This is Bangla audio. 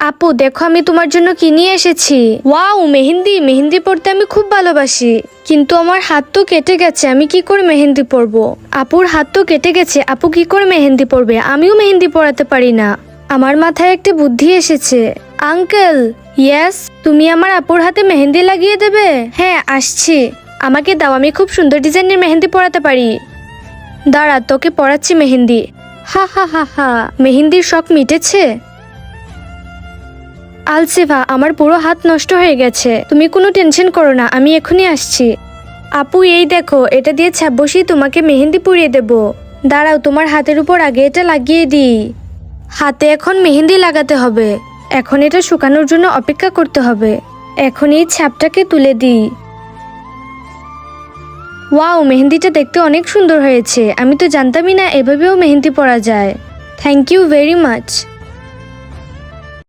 আপু দেখো আমি তোমার জন্য কি নিয়ে এসেছি। ওয়াও, মেহেন্দি। মেহেন্দি পরতে আমি খুব ভালোবাসি, কিন্তু আমার হাত তো কেটে গেছে, আমি কি করে মেহেন্দি পরবো? আপুর হাত তো কেটে গেছে, আপু কি করে মেহেন্দি পরবে? আমিও মেহেন্দি পরাতে পারি না। আমার মাথায় একটা বুদ্ধি এসেছে। আঙ্কেল। ইয়েস। তুমি আমার আপুর হাতে মেহেন্দি লাগিয়ে দেবে? হ্যাঁ, আসছি। আমাকে দাও, আমি খুব সুন্দর ডিজাইনের মেহেন্দি পরাতে পারি। দাঁড়া, তোকে পরাচ্ছি মেহেন্দি। হা হা হা হা, মেহেন্দির শখ মিটেছে। আলসিফা, আমার পুরো হাত নষ্ট হয়ে গেছে। তুমি কোনো টেনশন করো না, আমি এখনই আসছি। আপু এই দেখো, এটা দিয়ে ছাপ বসিয়ে তোমাকে মেহেন্দি পরিয়ে দেব। দাঁড়াও, তোমার হাতের উপর আগে এটা লাগিয়ে দিই। হাতে এখন মেহেন্দি লাগাতে হবে। এখন এটা শুকানোর জন্য অপেক্ষা করতে হবে। এখন এই ছাপটাকে তুলে দিই। ওয়াও, মেহেন্দিটা দেখতে অনেক সুন্দর হয়েছে। আমি তো জানতামই না এভাবেও মেহেন্দি পরা যায়। Thank you very much.